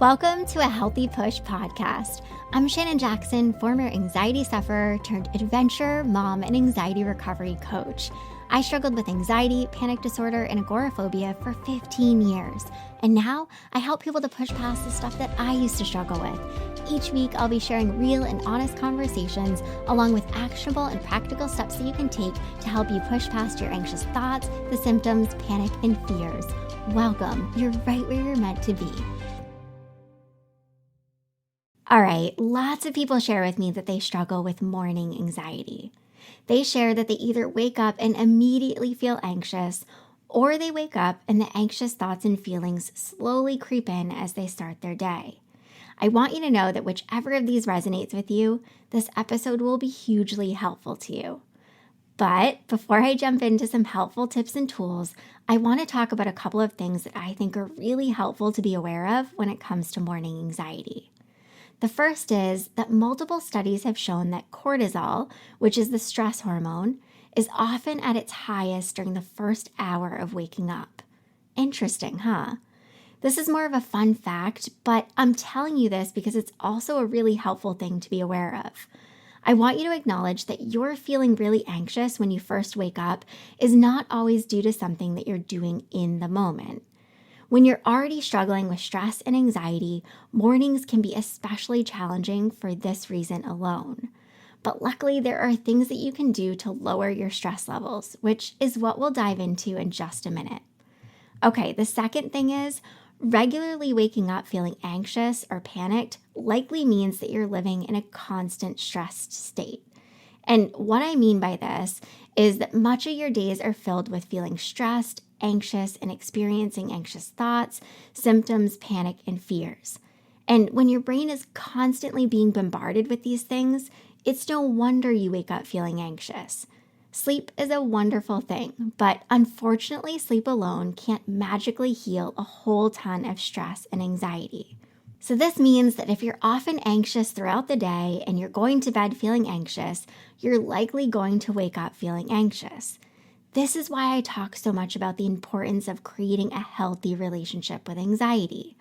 Welcome to a Healthy Push podcast. I'm Shannon Jackson, former anxiety sufferer turned adventure, mom, and anxiety recovery coach. I struggled with anxiety, panic disorder, and agoraphobia for 15 years. And now I help people to push past the stuff that I used to struggle with. Each week, I'll be sharing real and honest conversations along with actionable and practical steps that you can take to help you push past your anxious thoughts, the symptoms, panic, and fears. Welcome. You're right where you're meant to be. All right, lots of people share with me that they struggle with morning anxiety. They share that they either wake up and immediately feel anxious, or they wake up and the anxious thoughts and feelings slowly creep in as they start their day. I want you to know that whichever of these resonates with you, this episode will be hugely helpful to you. But before I jump into some helpful tips and tools, I want to talk about a couple of things that I think are really helpful to be aware of when it comes to morning anxiety. The first is that multiple studies have shown that cortisol, which is the stress hormone, is often at its highest during the first hour of waking up. Interesting, huh? This is more of a fun fact, but I'm telling you this because it's also a really helpful thing to be aware of. I want you to acknowledge that you're feeling really anxious when you first wake up is not always due to something that you're doing in the moment. When you're already struggling with stress and anxiety, mornings can be especially challenging for this reason alone. But luckily, there are things that you can do to lower your stress levels, which is what we'll dive into in just a minute. Okay, the second thing is regularly waking up feeling anxious or panicked likely means that you're living in a constant stressed state. And what I mean by this is that much of your days are filled with feeling stressed, anxious, and experiencing anxious thoughts, symptoms, panic, and fears. And when your brain is constantly being bombarded with these things, it's no wonder you wake up feeling anxious. Sleep is a wonderful thing, but unfortunately, sleep alone can't magically heal a whole ton of stress and anxiety. So this means that if you're often anxious throughout the day and you're going to bed feeling anxious, you're likely going to wake up feeling anxious. This is why I talk so much about the importance of creating a healthy relationship with anxiety.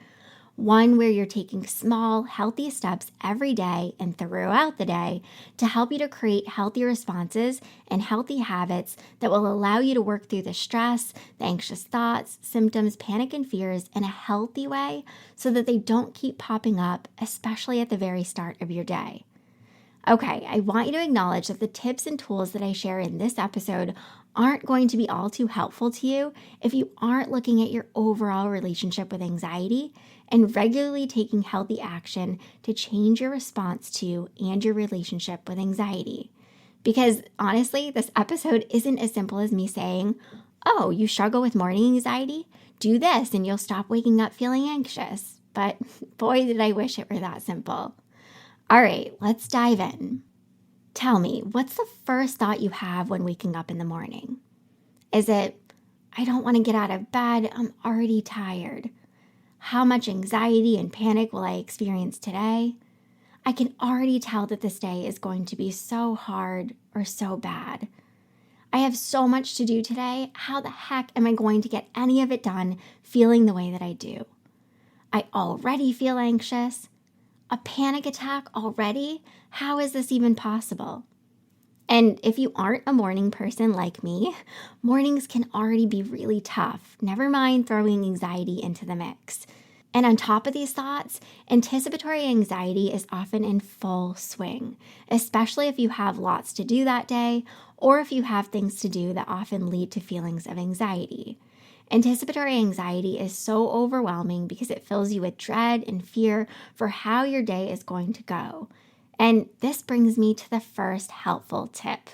One where you're taking small, healthy steps every day and throughout the day to help you to create healthy responses and healthy habits that will allow you to work through the stress, the anxious thoughts, symptoms, panic, and fears in a healthy way so that they don't keep popping up, especially at the very start of your day. Okay, I want you to acknowledge that the tips and tools that I share in this episode aren't going to be all too helpful to you if you aren't looking at your overall relationship with anxiety and regularly taking healthy action to change your response to and your relationship with anxiety. Because honestly, this episode isn't as simple as me saying, oh, you struggle with morning anxiety? Do this and you'll stop waking up feeling anxious. But boy, did I wish it were that simple. All right, let's dive in. Tell me, what's the first thought you have when waking up in the morning? Is it, I don't want to get out of bed, I'm already tired? How much anxiety and panic will I experience today? I can already tell that this day is going to be so hard or so bad. I have so much to do today. How the heck am I going to get any of it done feeling the way that I do? I already feel anxious. A panic attack already? How is this even possible? And if you aren't a morning person like me, mornings can already be really tough, never mind throwing anxiety into the mix. And on top of these thoughts, anticipatory anxiety is often in full swing, especially if you have lots to do that day or if you have things to do that often lead to feelings of anxiety. Anticipatory anxiety is so overwhelming because it fills you with dread and fear for how your day is going to go. And this brings me to the first helpful tip.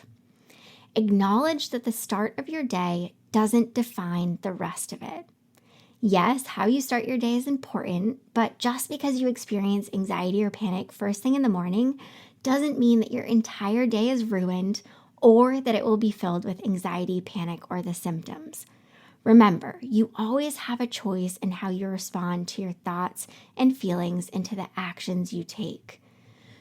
Acknowledge that the start of your day doesn't define the rest of it. Yes, how you start your day is important, but just because you experience anxiety or panic first thing in the morning doesn't mean that your entire day is ruined or that it will be filled with anxiety, panic, or the symptoms. Remember, you always have a choice in how you respond to your thoughts and feelings and to the actions you take.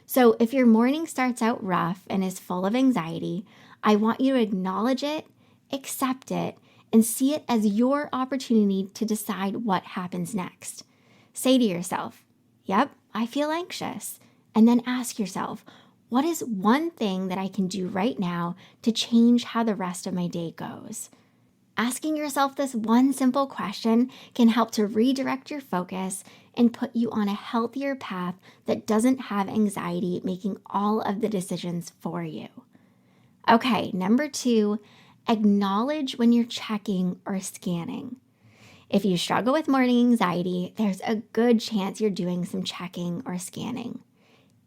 So if your morning starts out rough and is full of anxiety, I want you to acknowledge it, accept it, and see it as your opportunity to decide what happens next. Say to yourself, Yep, I feel anxious. And then ask yourself, what is one thing that I can do right now to change how the rest of my day goes? Asking yourself this one simple question can help to redirect your focus and put you on a healthier path that doesn't have anxiety making all of the decisions for you. Okay, number 2, acknowledge when you're checking or scanning. If you struggle with morning anxiety, there's a good chance you're doing some checking or scanning.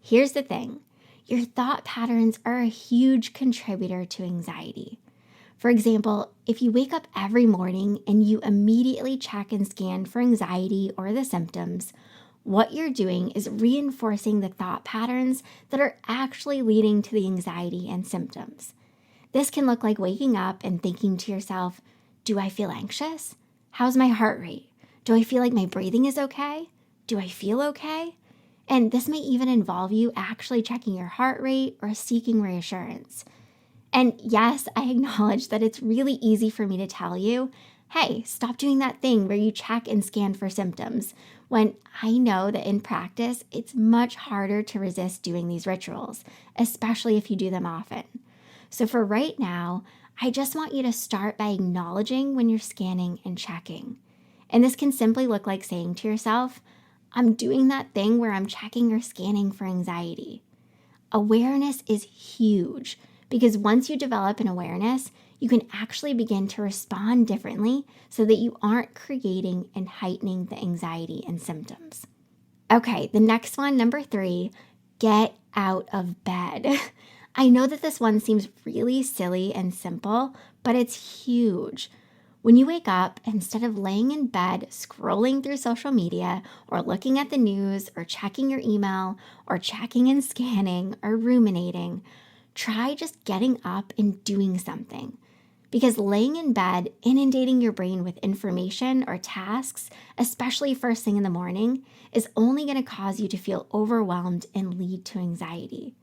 Here's the thing, your thought patterns are a huge contributor to anxiety. For example, if you wake up every morning and you immediately check and scan for anxiety or the symptoms, what you're doing is reinforcing the thought patterns that are actually leading to the anxiety and symptoms. This can look like waking up and thinking to yourself, do I feel anxious? How's my heart rate? Do I feel like my breathing is okay? Do I feel okay? And this may even involve you actually checking your heart rate or seeking reassurance. And yes, I acknowledge that it's really easy for me to tell you, hey, stop doing that thing where you check and scan for symptoms, when I know that in practice, it's much harder to resist doing these rituals, especially if you do them often. So for right now, I just want you to start by acknowledging when you're scanning and checking. And this can simply look like saying to yourself, I'm doing that thing where I'm checking or scanning for anxiety. Awareness is huge because once you develop an awareness, you can actually begin to respond differently so that you aren't creating and heightening the anxiety and symptoms. Okay, the next one, number 3, get out of bed. I know that this one seems really silly and simple, but it's huge. When you wake up, instead of laying in bed scrolling through social media or looking at the news or checking your email or checking and scanning or ruminating, try just getting up and doing something. Because laying in bed, inundating your brain with information or tasks, especially first thing in the morning, is only going to cause you to feel overwhelmed and lead to anxiety.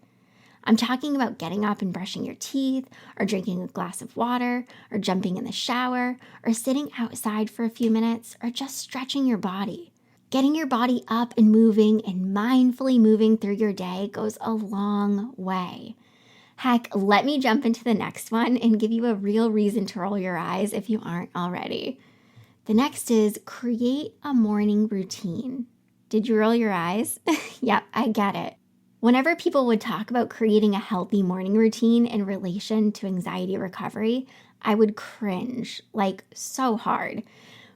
I'm talking about getting up and brushing your teeth, or drinking a glass of water, or jumping in the shower, or sitting outside for a few minutes, or just stretching your body. Getting your body up and moving and mindfully moving through your day goes a long way. Heck, let me jump into the next one and give you a real reason to roll your eyes if you aren't already. The next is create a morning routine. Did you roll your eyes? Yep, I get it. Whenever people would talk about creating a healthy morning routine in relation to anxiety recovery, I would cringe, like so hard.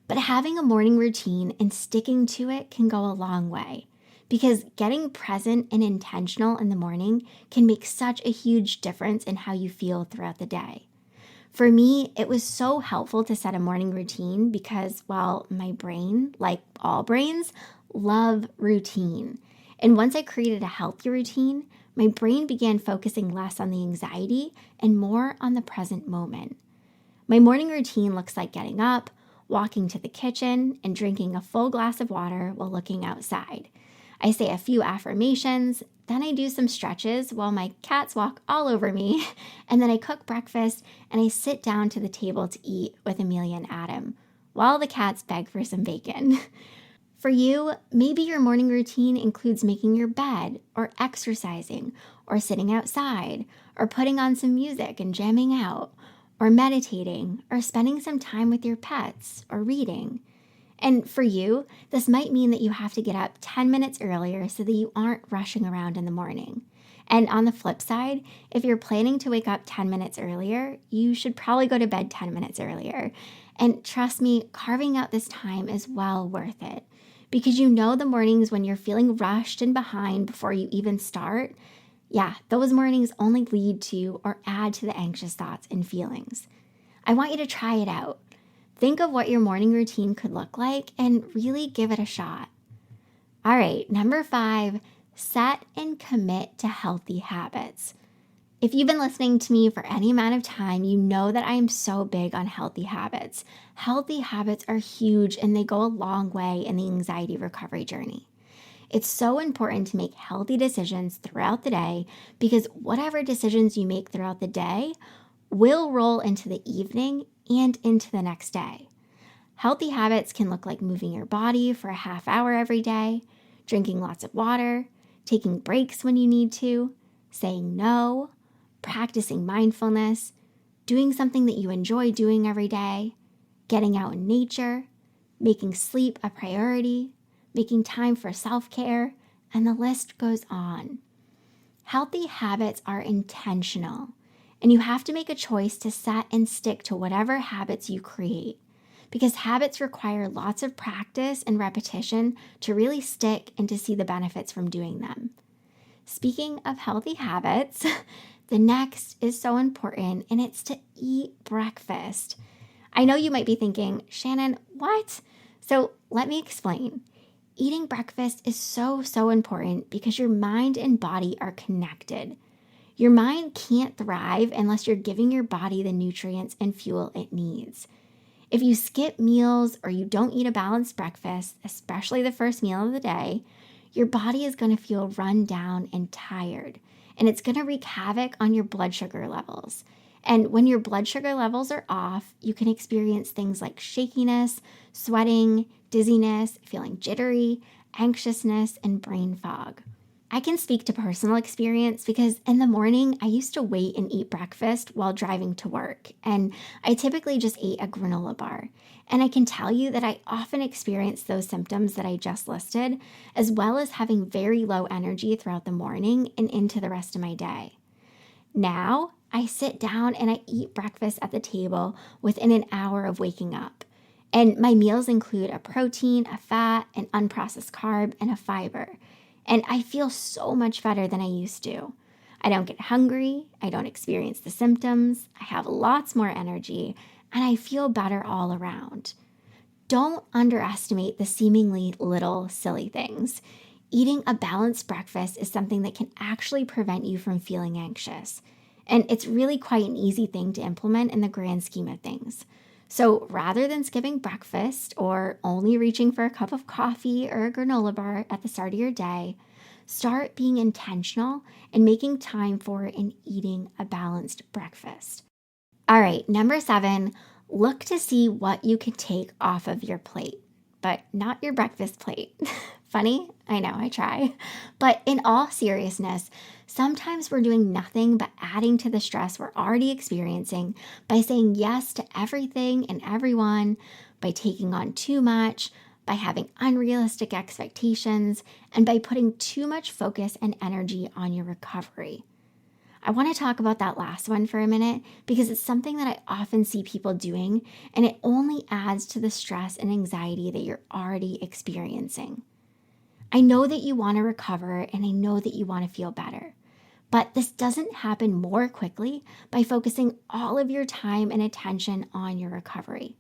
But having a morning routine and sticking to it can go a long way, because getting present and intentional in the morning can make such a huge difference in how you feel throughout the day. For me, it was so helpful to set a morning routine because, well, my brain, like all brains, love routine. And once I created a healthy routine, my brain began focusing less on the anxiety and more on the present moment. My morning routine looks like getting up, walking to the kitchen, and drinking a full glass of water while looking outside. I say a few affirmations, then I do some stretches while my cats walk all over me, and then I cook breakfast and I sit down to the table to eat with Amelia and Adam, while the cats beg for some bacon. For you, maybe your morning routine includes making your bed, or exercising, or sitting outside, or putting on some music and jamming out, or meditating, or spending some time with your pets, or reading. And for you, this might mean that you have to get up 10 minutes earlier so that you aren't rushing around in the morning. And on the flip side, if you're planning to wake up 10 minutes earlier, you should probably go to bed 10 minutes earlier. And trust me, carving out this time is well worth it. Because you know the mornings when you're feeling rushed and behind before you even start, those mornings only lead to or add to the anxious thoughts and feelings. I want you to try it out. Think of what your morning routine could look like and really give it a shot. All right, number 5, set and commit to healthy habits. If you've been listening to me for any amount of time, you know that I am so big on healthy habits. Healthy habits are huge and they go a long way in the anxiety recovery journey. It's so important to make healthy decisions throughout the day because whatever decisions you make throughout the day will roll into the evening and into the next day. Healthy habits can look like moving your body for a half hour every day, drinking lots of water, taking breaks when you need to, saying no, practicing mindfulness, doing something that you enjoy doing every day, getting out in nature, making sleep a priority, making time for self-care, and the list goes on. Healthy habits are intentional, and you have to make a choice to set and stick to whatever habits you create, because habits require lots of practice and repetition to really stick and to see the benefits from doing them. Speaking of healthy habits, the next is so important, and it's to eat breakfast. I know you might be thinking, Shannon, what? So let me explain. Eating breakfast is so important because your mind and body are connected. Your mind can't thrive unless you're giving your body the nutrients and fuel it needs. If you skip meals or you don't eat a balanced breakfast, especially the first meal of the day, your body is going to feel run down and tired, and it's going to wreak havoc on your blood sugar levels. And when your blood sugar levels are off, you can experience things like shakiness, sweating, dizziness, feeling jittery, anxiousness, and brain fog. I can speak to personal experience because in the morning, I used to wait and eat breakfast while driving to work, and I typically just ate a granola bar. And I can tell you that I often experienced those symptoms that I just listed, as well as having very low energy throughout the morning and into the rest of my day. Now, I sit down and I eat breakfast at the table within an hour of waking up. And my meals include a protein, a fat, an unprocessed carb, and a fiber. And I feel so much better than I used to. I don't get hungry, I don't experience the symptoms, I have lots more energy, and I feel better all around. Don't underestimate the seemingly little silly things. Eating a balanced breakfast is something that can actually prevent you from feeling anxious. And it's really quite an easy thing to implement in the grand scheme of things. So rather than skipping breakfast or only reaching for a cup of coffee or a granola bar at the start of your day, start being intentional and making time for and eating a balanced breakfast. All right, number 7, look to see what you can take off of your plate, but not your breakfast plate. Funny? I know, I try. But in all seriousness, sometimes we're doing nothing but adding to the stress we're already experiencing by saying yes to everything and everyone, by taking on too much, by having unrealistic expectations, and by putting too much focus and energy on your recovery. I want to talk about that last one for a minute because it's something that I often see people doing, and it only adds to the stress and anxiety that you're already experiencing. I know that you want to recover and I know that you want to feel better, but this doesn't happen more quickly by focusing all of your time and attention on your recovery.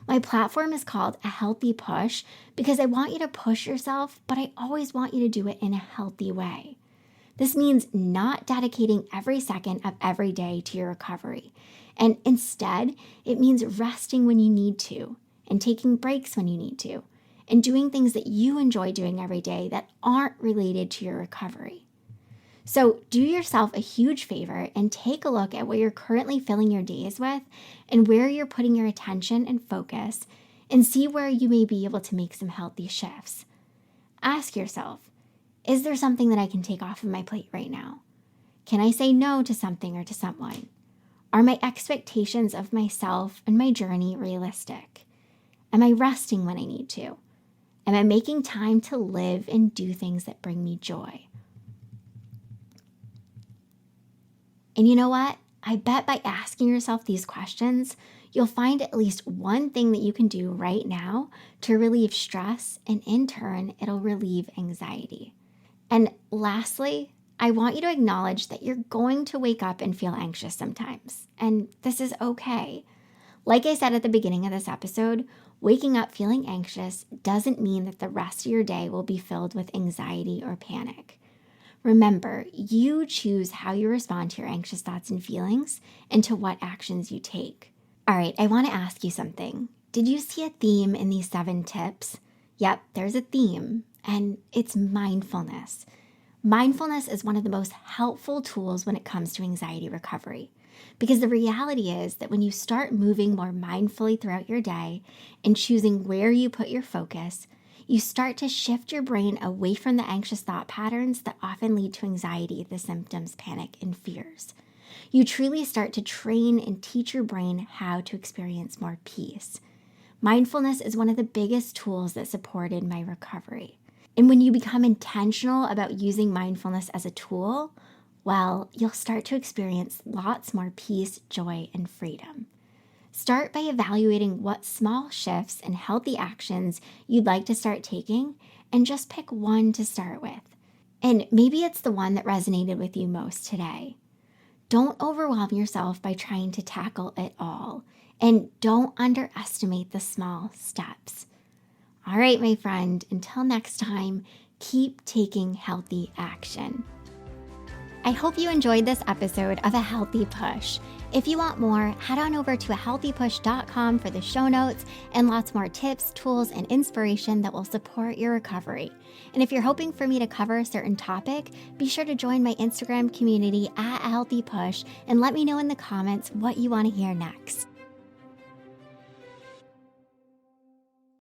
My platform is called A Healthy Push because I want you to push yourself, but I always want you to do it in a healthy way. This means not dedicating every second of every day to your recovery. And instead, it means resting when you need to and taking breaks when you need to and doing things that you enjoy doing every day that aren't related to your recovery. So do yourself a huge favor and take a look at what you're currently filling your days with and where you're putting your attention and focus and see where you may be able to make some healthy shifts. Ask yourself, is there something that I can take off of my plate right now? Can I say no to something or to someone? Are my expectations of myself and my journey realistic? Am I resting when I need to? Am I making time to live and do things that bring me joy? And you know what? I bet by asking yourself these questions, you'll find at least one thing that you can do right now to relieve stress, and in turn, it'll relieve anxiety. And lastly, I want you to acknowledge that you're going to wake up and feel anxious sometimes, and this is okay. Like I said at the beginning of this episode, waking up feeling anxious doesn't mean that the rest of your day will be filled with anxiety or panic. Remember, you choose how you respond to your anxious thoughts and feelings and to what actions you take. All right, I want to ask you something. Did you see a theme in these 7 tips? Yep, there's a theme, and it's mindfulness. Mindfulness is one of the most helpful tools when it comes to anxiety recovery. Because the reality is that when you start moving more mindfully throughout your day and choosing where you put your focus, you start to shift your brain away from the anxious thought patterns that often lead to anxiety, the symptoms, panic, and fears. You truly start to train and teach your brain how to experience more peace. Mindfulness is one of the biggest tools that supported my recovery. And when you become intentional about using mindfulness as a tool, well, you'll start to experience lots more peace, joy, and freedom. Start by evaluating what small shifts and healthy actions you'd like to start taking, and just pick one to start with. And maybe it's the one that resonated with you most today. Don't overwhelm yourself by trying to tackle it all, and don't underestimate the small steps. All right, my friend, until next time, keep taking healthy action. I hope you enjoyed this episode of A Healthy Push. If you want more, head on over to ahealthypush.com for the show notes and lots more tips, tools, and inspiration that will support your recovery. And if you're hoping for me to cover a certain topic, be sure to join my Instagram community at A Healthy Push and let me know in the comments what you want to hear next.